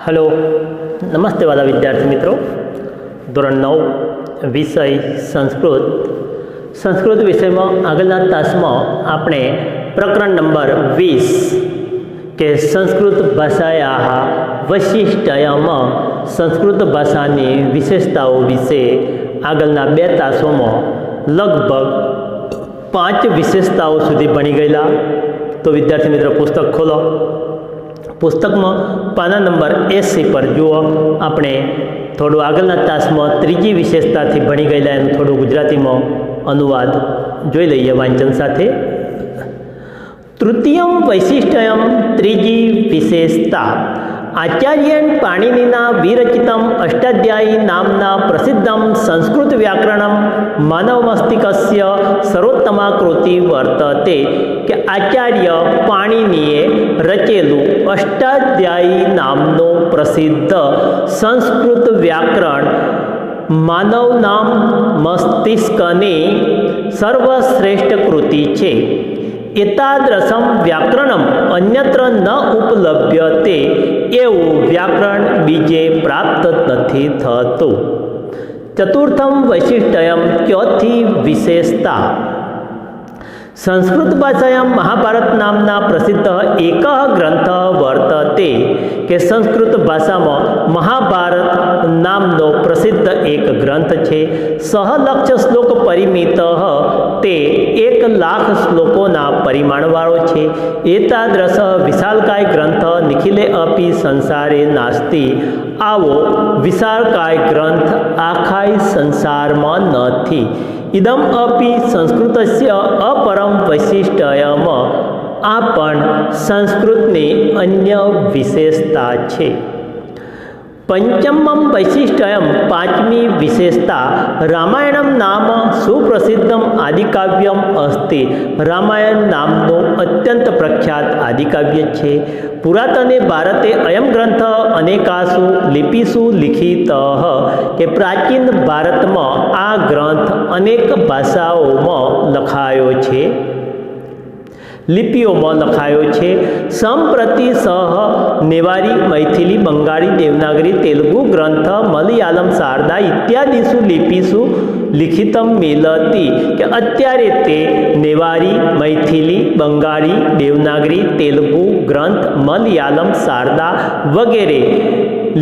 Hello नमस्ते वाला विद्यार्थी मित्रों। ધોરણ 9 વિષય સંસ્કૃત વિષયમાં આગળના તાસમાં આપણે પ્રકરણ નંબર 20 કે સંસ્કૃત ભાષાયા વૈશિષ્ટ્યમાં સંસ્કૃત ભાષાની વિશેષતાઓ વિશે આગળના 2 તાસોમાં લગભગ 5 વિશેષતાઓ સુધી ભણી ગયેલા। તો વિદ્યાર્થી મિત્રો પુસ્તક ખોલો। પુસ્તકમાં પાના નંબર 80 પર જુઓ। આપણે થોડું આગળના તાસમાં ત્રીજી વિશેષતાથી ભણી ગયેલા એનું થોડું ગુજરાતીમાં અનુવાદ જોઈ લઈએ વાંચન સાથે। તૃતીયમ વૈશિષ્ટ્યમ, ત્રીજી વિશેષતા, આચાર્યેણ પાણિનિના વિરચિતમ અષ્ટાધ્યાયી નામના પ્રસિદ્ધમ સંસ્કૃત વ્યાકરણમ માનવમસ્તિકસ્ય સર્વોત્તમા કૃતિ વર્તતે। કે આચાર્ય પાણિનિએ રચેલું અષ્ટાધ્યાયી નામનું પ્રસિદ્ધ સંસ્કૃત વ્યાકરણ માનવના મસ્તિષ્કની સર્વશ્રેષ્ઠ કૃતિ છે। એતાદૃશમ વ્યાકરણમ અન્યત્ર ન ઉપલભ્યતે, એવું વ્યાકરણ બીજે પ્રાપ્ત નથી થતું। ચતુર્થમ વૈશિષ્ટ્યમ, ચોથી વિશેષતા, સંસ્કૃત ભાષાયાं મહાભારત નામના પ્રસિદ્ધ એક ગ્રંથ વર્તતે। કે સંસ્કૃત ભાષામાં મહાભારત નામનો પ્રસિદ્ધ એક ગ્રંથ છે। સહલક્ષ શ્લોક પરિમિત, તે 1,00,000 શ્લોકોના પરિમાણવાળો છે। એતાદૃશ વિશાલકાય ગ્રંથ નિખિલે અપી સંસારે નાસ્તિ, આવો વિશાળકાય ગ્રંથ આખાય સંસારમાં નથી। ઇદમ અપી સંસ્કૃતસ્ય અપરમ વૈશિષ્ટ્યમ, આ પણ સંસ્કૃતની અન્ય વિશેષતા છે। પંચમમ વૈશિષ્ટ્યમ, પાંચમી વિશેષતા, રામાયણમ નામ સુપ્રસિદ્ધમ આદિકાવ્યમ અસ્તિ, રામાયણ નામનું અત્યંત પ્રખ્યાત આદિકાવ્ય છે। પુરાતને ભારતે અયમ ગ્રંથ અનેકાસુ લિપિસુ લિખિત, કે પ્રાચીન ભારતમાં આ ગ્રંથ અનેક ભાષાઓમાં લખાયો છે, લિપિઓમાં લખાયો છે। સંપ્રતિ સહ નેવારી, મૈથિલી, બંગાળી, દેવનાગરી, તેલુગુ ગ્રંથ, મલયાલમ, શારદા ઇત્યાદિષુ લિપિસુ લિખિતમ મિલતી, કે અત્યારે તે નેવારી, મૈથિલી, બંગાળી, દેવનાગરી, તેલુગુ ગ્રંથ, મલયાલમ, શારદા વગેરે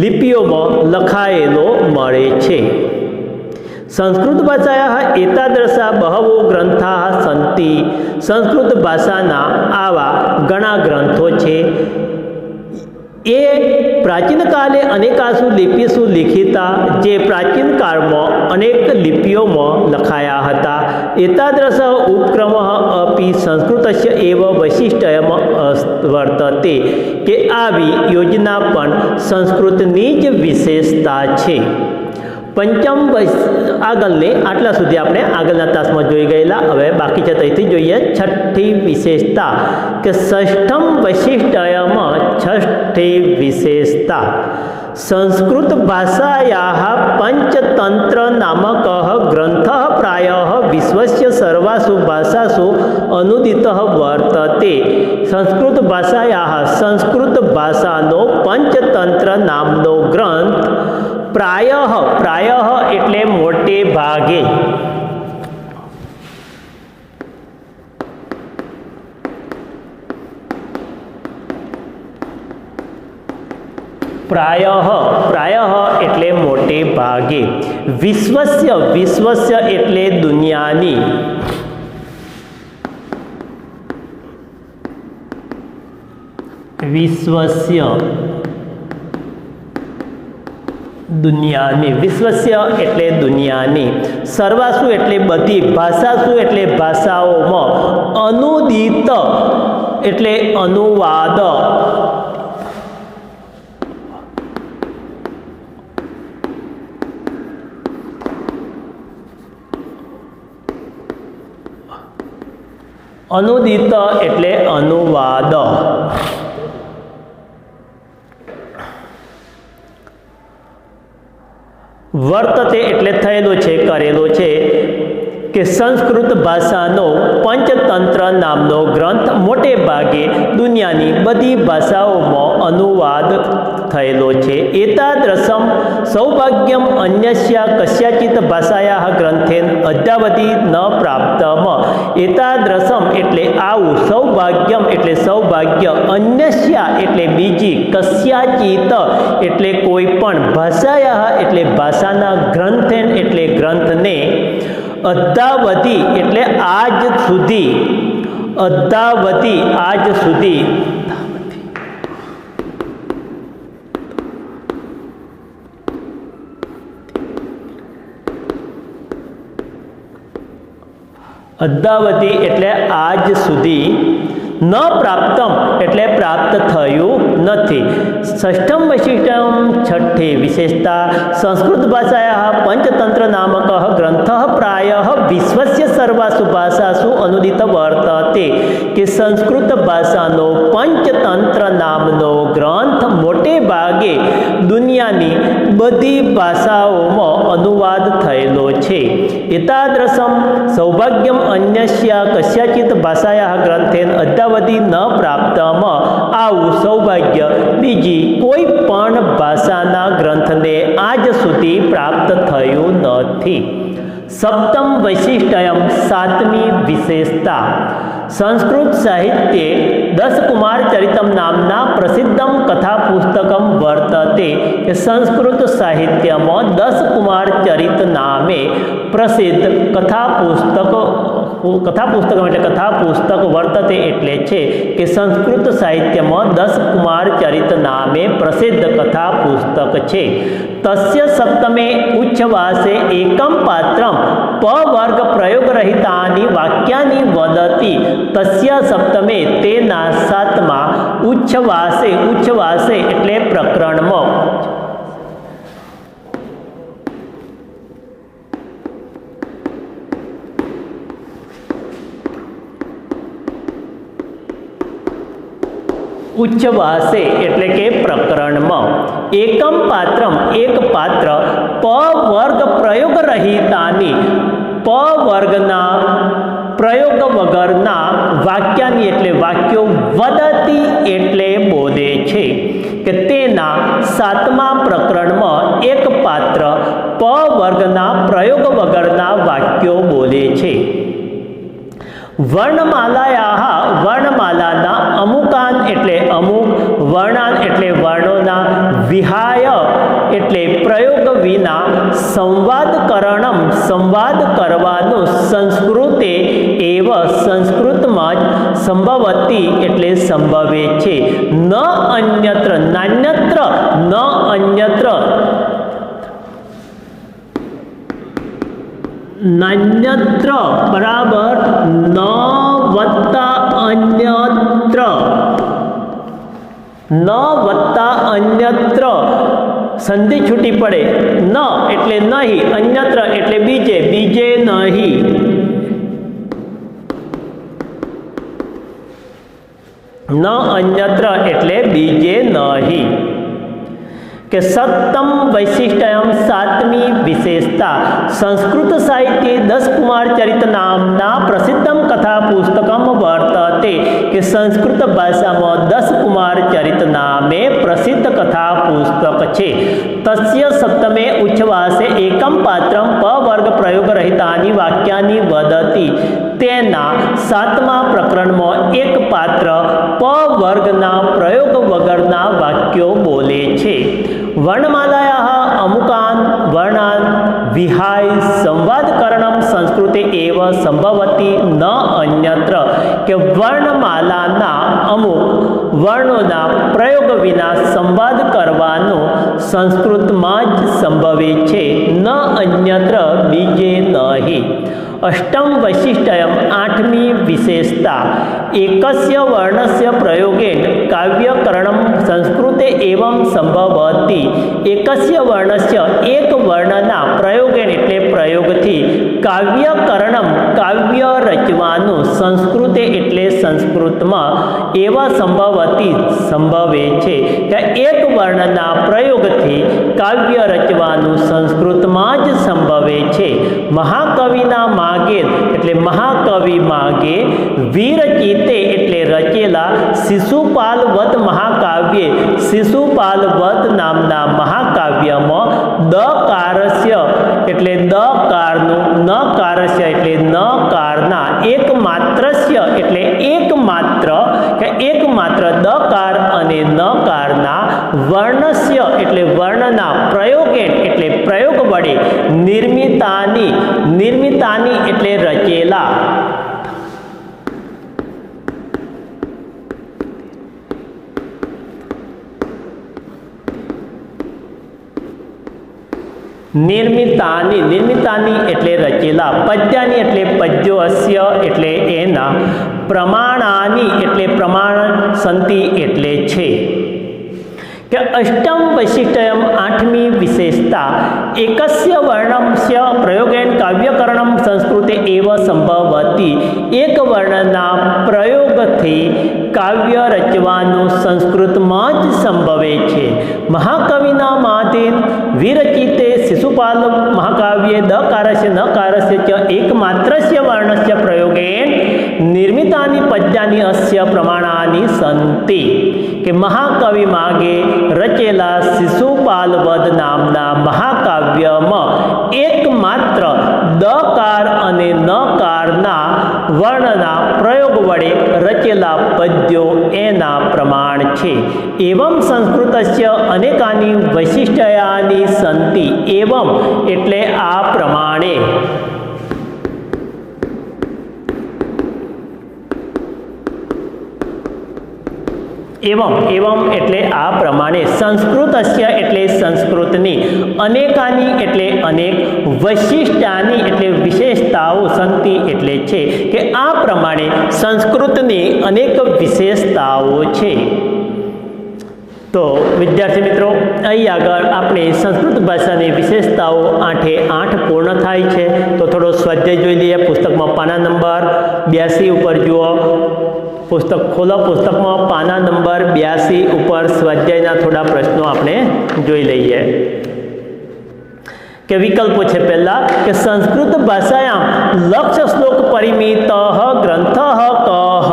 લિપિઓમાં લખાયેલો મળે છે। સંસ્કૃત ભાષાયા એતાદૃશા બહવો ગ્રંથા સંતિ, સંસ્કૃત ભાષાના આવા ઘણા ગ્રંથો છે। એ પ્રાચીન કાલે અનેકાસુ લિપિસુ લિખિતા, જે પ્રાચીન કાળમાં અનેક લિપિઓમાં લખાયા હતા। એતાદૃશ ઉપક્રમ અપી સંસ્કૃતસ્ય એવ વૈશિષ્ટ્યમ વર્તતે, કે આવી યોજના પણ સંસ્કૃતની જ વિશેષતા છે। પંચમ આગળને આટલા સુધી આપણે આગળના તાસમાં જોઈ ગયેલા। હવે બાકી છે ત્યાંથી જોઈએ છઠ્ઠી વિશેષતા, કે ષષ્ઠમ વૈશિષ્ટ્યમાં, છઠ્ઠી વિશેષતા, સંસ્કૃત ભાષાયા પંચતંત્ર નામક ગ્રંથ પ્રાયઃ વિશ્વસ્ય સર્વાસુ ભાષાસુ અનુદિત વર્તતે। સંસ્કૃત ભાષાયા, સંસ્કૃત ભાષાનો પંચતંત્ર નામનો ગ્રંથ પ્રાયઃ, પ્રાયઃ એટલે મોટે ભાગે, પ્રાયઃ, પ્રાયઃ એટલે મોટે ભાગે, વિશ્વસ્ય, વિશ્વસ્ય એટલે દુનિયાની, વિશ્વસ્ય દુનિયાની, વિશ્વસ્ય એટલે દુનિયાની, સર્વાસુ એટલે બધી, ભાષાસુ એટલે ભાષાઓમાં, અનુદિત એટલે અનુવાદ, અનુદિત એટલે અનુવાદ, વર્તતે એટલે થયેલો છે, કરેલો છે। કે સંસ્કૃત ભાષાનો પંચતંત્ર નામનો ગ્રંથ મોટે ભાગે દુનિયાની બધી ભાષાઓમાં અનુવાદ થયેલો છે. એતાદ્રશમ સૌભાગ્યમ અન્યસ્યા કસ્યાચિત ભાષાયાઃ ગ્રંથેન અદ્યાવધિ ન પ્રાપ્તમ. એતાદ્રશમ એટલે આવું, સૌભાગ્યમ એટલે સૌભાગ્ય, અન્યસ્યા એટલે બીજી, કસ્યાચિત એટલે કોઈ પણ, ભાષાયાઃ એટલે ભાષાના, ગ્રંથેન એટલે ગ્રંથને, અદ્યાવધિ એટલે આજ સુધી, અદ્યાવધિ આજ સુધી, અદ્યાવધિ એટલે આજ સુધી, ન પ્રાપ્તમ એટલે પ્રાપ્ત થયું નથી. ષષ્ઠમ વૈશિષ્ટ્યમ છઠ્ઠી વિશેષતા સંસ્કૃત ભાષાયાઃ પંચતંત્ર નામકઃ ગ્રંથઃ પ્રાયઃ વિશ્વસ્ય સર્વાસુ ભાષાસુ અનુદિત વર્તતે. કે સંસ્કૃત ભાષાનો પંચતંત્ર નામનો ગ્રંથ મોટે ભાગે દુનિયાની બધી ભાષાઓમાં અનુવાદ થયેલો છે. એતાદ્રશમ સૌભાગ્યમ અન્યસ્યા કસ્યાચિત ભાષાયાઃ ગ્રંથેન અદ્યાવધિ ન પ્રાપ્તમ. આવું સૌભાગ્ય બીજી કોઈ પણ ભાષાના ગ્રંથને આજ સુધી પ્રાપ્ત થયું નથી. સપ્તમ વૈશિષ્ટ્યમ સાતમી વિશેષતા સંસ્કૃત સાહિત્યે દસકુમાર ચરિતમ નામના પ્રસિદ્ધમ કથા પુસ્તકમ વર્તતે. કે સંસ્કૃત સાહિત્યમાં દસકુમાર ચરિત નામે પ્રસિદ્ધ કથા પુસ્તક એટલે કથા પુસ્તક વર્તતે એટલે છે કે સંસ્કૃત સાહિત્યમાં દસકુમાર ચરિત નામે પ્રસિદ્ધ કથા પુસ્તક છે. તસ્ય સપ્તમે ઉચ્છવાસે એકમ પાત્રમ પવર્ગ પ્રયોગરહિતાની વાક્યાની વદતી. તસ્ય સપ્તમે તેના સાતમા ઉચ્છવાસે, ઉચ્છવાસે એટલે પ્રકરણમાં, ઉચ્છવાસે એટલે કે પ્રકરણમાં, એકમ પાત્રમ એક પાત્ર, પવર્ગ પ્રયોગ રહિતાની પવર્ગના પ્રયોગ વગરના વાક્યાની એટલે વાક્યો, વદતી એટલે બોલે છે. કે તેના સાતમા પ્રકરણમાં એક પાત્ર પવર્ગના પ્રયોગ વગરના વાક્યો બોલે છે. વર્ણમાલાયાઃ વર્ણમાલાના અમુકાન એટલે અમુક, વર્ણાન એટલે વર્ણોના, વિહાય એટલે પ્રયોગ વિના, સંવાદકરણમ સંવાદ કરવાનું, સંસ્કૃતે એવ સંસ્કૃતમાં જ, સંભવતી એટલે સંભવે છે, ન અન્યત્ર નાન્યત્ર, ન અન્યત્ર નાન્યત્ર બરાબર ન વત્તા અન્યત્ર, ન વત્તા અન્યત્ર સંધિ છૂટી પડે, ન એટલે નહીં, અન્યત્ર એટલે બીજે, બીજે નહીં. ન અન્યત્ર એટલે બીજે નહીં. કે સપ્તમ વૈશિષ્ટ્યમ સાતમી વિશેષતા સંસ્કૃત સાહિત્યે દસકુમાર ચરિત નામના પ્રસિદ્ધમ કથા પુસ્તકમ વર્તતે. કે સંસ્કૃત ભાષામાં દસકુમાર ચરિત નામે પ્રસિદ્ધ કથા પુસ્તક છે. તસ્ય સપ્તમે ઉચ્છવાસે એકમ પાત્રમ પવર્ગ પ્રયોગ રહિતાની વાક્યાની વદતી. તેના સાતમા પ્રકરણમાં એક પાત્ર પવર્ગના પ્રયોગ વગરના વાક્યો બોલે છે. વર્ણમાલાયાઃ અમુકાન વર્ણાન વિહાય સંવાદકરણમ સંસ્કૃતે એવ સંભવતી ન અન્યત્ર. કે વર્ણમાલાના અમુક વર્ણોના પ્રયોગ વિના સંવાદ કરવાનું સંસ્કૃતમાં જ સંભવે છે, ન અન્યત્ર બીજે નહીં. અષ્ટમ વૈશિષ્ટ્યમ આઠમી વિશેષતા એકસ્ય વર્ણસ્ય પ્રયોગેન કાવ્યકરણમ સંસ્કૃતે એવં સંભવતી. એકસ્ય વર્ણસ્ય એક વર્ણના પ્રયોગેણ એટલે પ્રયોગથી કાવ્યકરણમ કાવ્ય રચવાનું સંસ્કૃતે એટલે સંસ્કૃતમાં એવા સંભવતી સંભવે છે કે એક વર્ણના પ્રયોગથી કાવ્ય રચવાનું સંસ્કૃતમાં જ સંભવે છે. મહાકવિના માગે એટલે મહાકવિ માગે વિરચિતે એટલે રચેલા શિશુપાલવત મહાકાવ્યે શિશુપાલવત નામના મહાકાવ્યમાં દકારસ્ય એટલે દકારનું નકારસ્ય એટલે નકારના એકમાત્રસ્ય એટલે એકમાત્ર કે એકમાત્ર દકાર અને નકારના વર્ણસ્ય એટલે વર્ણના પ્રયોગેણ એટલે પ્રયોગ વડે નિર્મિતાની નિર્મિતાની એટલે રચેલા નિર્મિતાની નિર્મિતાની એટલે રચેલા પદ્યાની એટલે પદ્યો અસ્ય એટલે એના પ્રમાણાની એટલે પ્રમાણ સંતિ એટલે છે કે અષ્ટમ વૈશિષ્ટ્યમ આઠમી વિશેષતા એકસ્ય વર્ણસ્ય પ્રયોગેણ કાવ્યકરણમ સંસ્કૃતે એવ સંભવતી એક વર્ણના પ્રયોગથી કાવ્ય રચવાનું સંસ્કૃતમાં જ સંભવે છે. મહાકવિના માધેન વિરચિતે શિશુપાલ મહાકાવ્યે દકારસ્ય નકારસ્ય ચ એકમાત્રસ્ય વર્ણસ્ય પ્રયોગેણ નિર્મિતાની પદ્યાની અસ્ય પ્રમાણાની સંતિ કે મહાકવિ માગે રચેલા શિશુપાલવદ નામના મહાકાવ્યમાં એકમાત્ર દકાર અને નકારના વર્ણના પ્રયોગ વડે રચેલા પદ્યો એના પ્રમાણ છે. એવં સંસ્કૃતસ્ય અનેકાની વૈશિષ્ટ્યાની સંતિ એવં એટલે આ પ્રમાણે એવં એટલે આ પ્રમાણે સંસ્કૃતસ્ય એટલે સંસ્કૃતની અનેકાની એટલે અનેક વૈશિષ્ટ્યાની એટલે વિશેષતાઓ સંતિ એટલે છે કે આ પ્રમાણે સંસ્કૃતની અનેક વિશેષતાઓ છે. તો વિદ્યાર્થી મિત્રો અહીં આગળ આપણે સંસ્કૃત ભાષાની વિશેષતાઓ 8 પૂર્ણ થાય છે. તો થોડો સ્વાધ્યાય જોઈ લઈએ. પુસ્તકમાં પાના નંબર 82 ઉપર જુઓ. પુસ્તક ખોલો. પુસ્તકમાં પાના નંબર 82 ઉપર સ્વાધ્યાયના થોડા પ્રશ્નો આપણે જોઈ લઈએ કે વિકલ્પો છે. પહેલા કે સંસ્કૃત ભાષાયામ લક્ષ્ય શ્લોક પરિમિત ગ્રંથ કહ.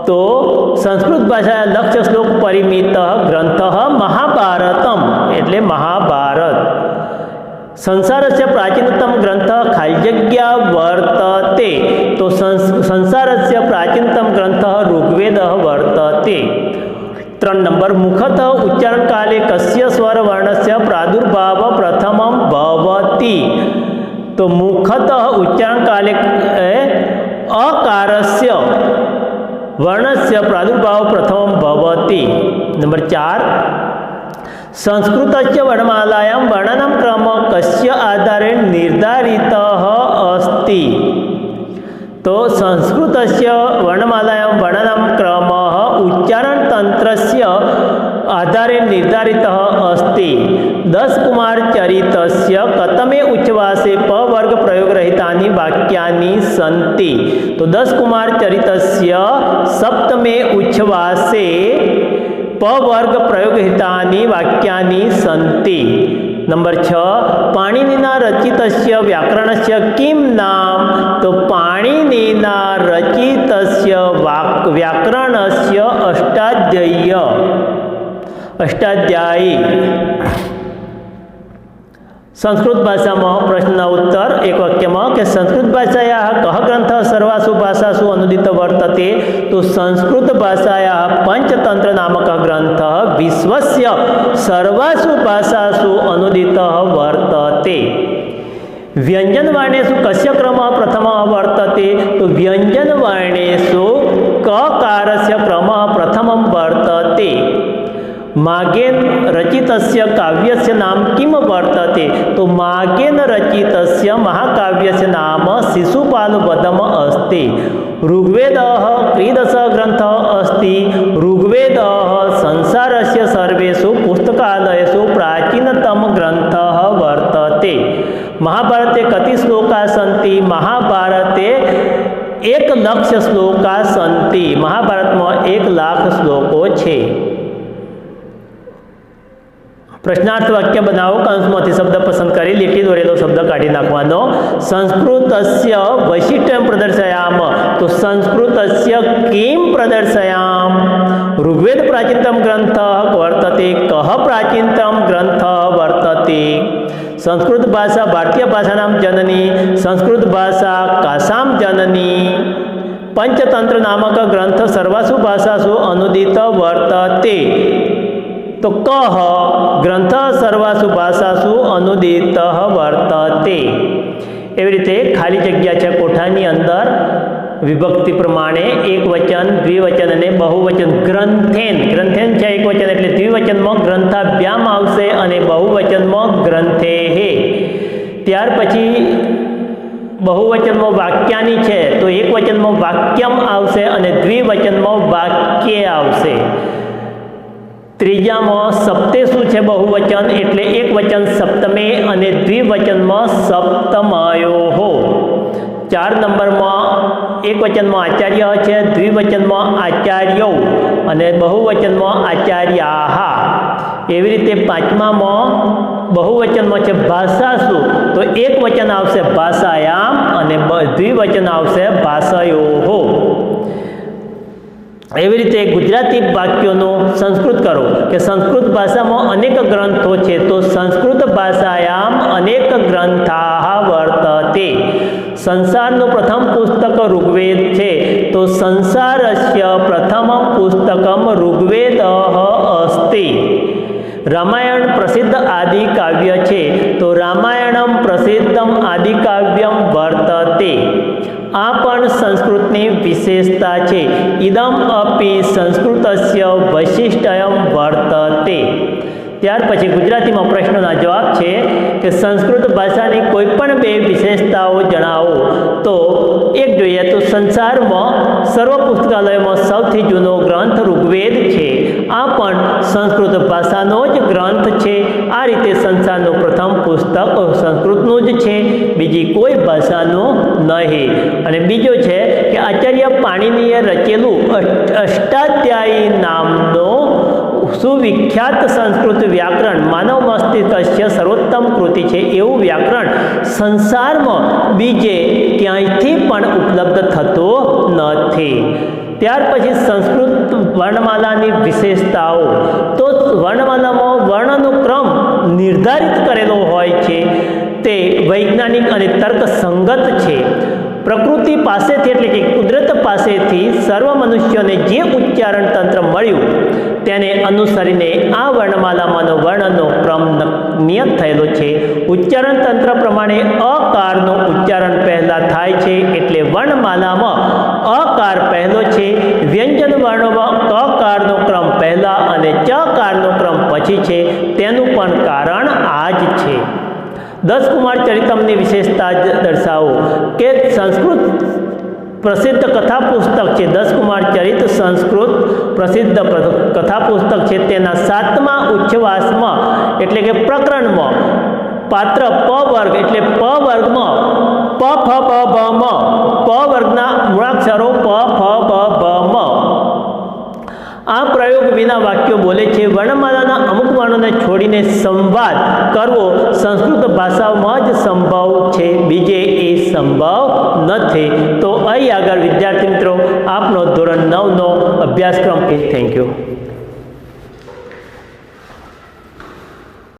તો સંસ્કૃત ભાષા લક્ષ્ય શ્લોક પરિમિત ગ્રંથ મહાભારતમ એટલે મહાભારત. સંસારસ્ય પ્રાચીનતમ ગ્રંથ ખાલી જગ્યા વર્તતે. તો સંસારસ્ય પ્રાચીનતમ ગ્રંથ ઋગ્વેદ વર્તતે. 3 નંબર મુખતઃ ઉચ્ચારણ કાલે કસ્ય સ્વર વર્ણસ્ય પ્રાદુર્ભાવ પ્રથમમ ભવતી. તો મુખતઃ ઉચ્ચારણ કાલે અકારસ્ય વર્ણસ્ય પ્રાદુર્ભાવ પ્રથમમ ભવતી. નંબર 4 સંસ્કૃતસ્ય વર્ણમાલાયાં વર્ણનમ ક્રમ કસ્ય આધારે નિર્ધારિતઃ અસ્તિ. તો સંસ્કૃતસ્ય વર્ણમાલાયાં વર્ણનમ ક્રમ ઉચ્ચારણ તંત્રસ્ય આધારે નિર્ધારિતઃ અસ્તિ. 10 કુમાર ચરિતસ્ય કતમે ઉચ્છ્વાસે પવર્ગ પ્રયોગરહિતાની વાક્યાની સંતિ. તો 10 કુમાર ચરિતસ્ય સપ્તમે ઉચ્છ્વાસે પવર્ગ પ્રયોગહિતાની વાક્યાની સંતિ. નંબર 6 પાણિનીના રચિતસ્ય વ્યાકરણસ્ય કિમ નામ. તો પાણિનીના રચિતસ્ય વ્યાકરણસ્ય અષ્ટાધ્યાયી. સંસ્કૃત ભાષામાં પ્રશ્નના ઉત્તર એક વાક્યમાં કે સંસ્કૃત ભાષાયાः કः ગ્રંથः સર્વાસુ ભાષાસુ અનુદિત વર્તતે. તો સંસ્કૃત ભાષાયાः પંચતંત્ર નામકः ગ્રંથः વિશ્વસ્ય સર્વાસુ ભાષાસુ અનુદિતः વર્તતે. વ્યંજનવર્ણેષુ કસ્ય ક્રમः પ્રથમः વર્તતે. તો વ્યંજનવર્ણેષુ કકારસ્ય ક્રમः પ્રથમં વર્તતે. मागेन रचितस्य काव्यस्य नाम किम वर्तते. तो मागेन रचितस्य महाकाव्यस्य नाम शिशुपालवधम अस्ति. ऋग्वेदः कीदृशः ग्रन्थः अस्ति. ऋग्वेदः संसारस्य सर्वेषु पुस्तकालयेषु प्राचीनतम ग्रन्थः सन्ति महाभारते 1,00,000 श्लोका सन्ति। महाभारत में 1,00,000 श्लोको छे। प्रश्नार्थ वाक्य बनावो। कंसमांथी शब्द पसंद करी લીટી દોરેલો શબ્દ કાઢી નાખવાનો। સંસ્કૃતસ્ય વૈશિષ્ટ્યં પ્રદર્શયામ, તો સંસ્કૃતસ્ય કિમ પ્રદર્શયામ? ऋग्वेद प्राचीनतम ग्रंथ वर्तते, कः प्राचीनतम ग्रंथ वर्तते? संस्कृत भाषा भारतीय भाषानां जननी, संस्कृत भाषा कासां जननी? पंचतंत्र नामक ग्रंथ सर्वासु भाषासु अनुदित वर्तते, तो कः ग्रंथ सर्वासु भाषासु अनुदित वर्तते? एवी रीते खाली जग्या छे कोठानी अंदर विभक्ति प्रमाणे एक वचन, द्विवचन अने बहुवचन। ग्रंथेन, ग्रंथेन छे एक वचन एटले द्विवचन में ग्रंथाभ्याम आवशे अने बहुवचन में ग्रंथेः। त्यार पछी बहुवचन में वाक्यानी छे तो एक वचन में वाक्यम आवशे अने द्विवचन में वाक्य आवशे। त्रीजा में सप्तेषु छे बहुवचन एटले एक वचन सप्तमे अने द्विवचन में सप्तमयोः। 4 नंबर में एक वचन में आचार्य है, द्विवचन में आचार्यो अने बहुवचन में आचार्याः। एवी रीते 5मा में बहुवचन में है भाषासु, तो एक वचन आवशे भाषायाम अने द्विवचन आवशे भाषायोः। एवी रीते गुजराती वाक्यों संस्कृत करो कि संस्कृत भाषा में अनेक ग्रंथों छे, तो संस्कृत भाषायाम अनेक ग्रंथाः वर्तते। संसारનું प्रथम पुस्तक ऋग्वेद छे, तो संसारस्य प्रथमं पुस्तकं ऋग्वेदः अस्ति। रामायण प्रसिद्ध आदि काव्य छे, तो रामायणं प्रसिद्धम आदि काव्यम वर्तते। आ पण संस्कृतनी विशेषता छे। इदम अपि संस्कृतस्य वैशिष्ट्यं वर्तते। त्यार पछी गुजराती में प्रश्नों जवाब है कि संस्कृत भाषा की कोईपण 2 विशेषताओं जणावो। तो एक जोईए तो संसार में सर्व पुस्तकालय में सौथी जूनो ग्रंथ ऋग्वेद है। आ पण संस्कृत भाषानो ज ग्रंथ है। आ रीते संसारનું प्रथम पुस्तक संस्कृतનું ज छे, बीजी कोई भाषाનું नहीं। अने बीजो छे कि आचार्य पाणिनीए रचेलुं अष्टाध्यायी नामनो सुविख्यात संस्कृत व्याकरण मानव मस्तिष्क सर्वोत्तम कृति है। एवं व्याकरण संसार में बीजे क्यांथी पण उपलब्ध थतो नथी। त्यार पछी संस्कृत वर्णमालानी विशेषताओं, तो वर्णमाला में वर्णनुक्रम निर्धारित करेलो होय छे, ते वैज्ञानिक अने तर्कसंगत छे। प्रकृति पासेथी एटले के कुदरत पासेथी सर्व मनुष्योने जे उच्चारण तंत्र मळ्युं तेने अनुसरीने आ वर्णमालामानो वर्णनो क्रम नियत थयेलो छे। उच्चारण तंत्र प्रमाणे अकारनो उच्चारण पहला थाय छे, एटले वर्णमालामां अकार पहलो छे। व्यंजन वर्णोमां ककारनो क्रम पहला अने चकारनो क्रम पछी छे, तेनुं पण कारण आ ज छे। 10 कुमार चरितमनी विशेषता दर्शावो कि संस्कृत प्रसिद्ध कथा पुस्तक है। 10 कुमार चरित संस्कृत प्रसिद्ध कथा पुस्तक है। तेना 7मा उच्छ्वास में एटले के प्रकरण में पात्र प वर्ग एटले प वर्ग में प फ ब भ म प वर्गना मूळाक्षरो प फ ब भ म आ प्रयोग विना वाक्यो बोले छे। वर्णमालाना अमुक वर्णोने छोड़ीने संवाद करवो संस्कृत भाषामां ज संभव छे, बीजे ए संभव नथी। तो अहीं आगळ विद्यार्थी मित्रों आपनो धोरण 9 नो अभ्यासक्रम थैंक यू।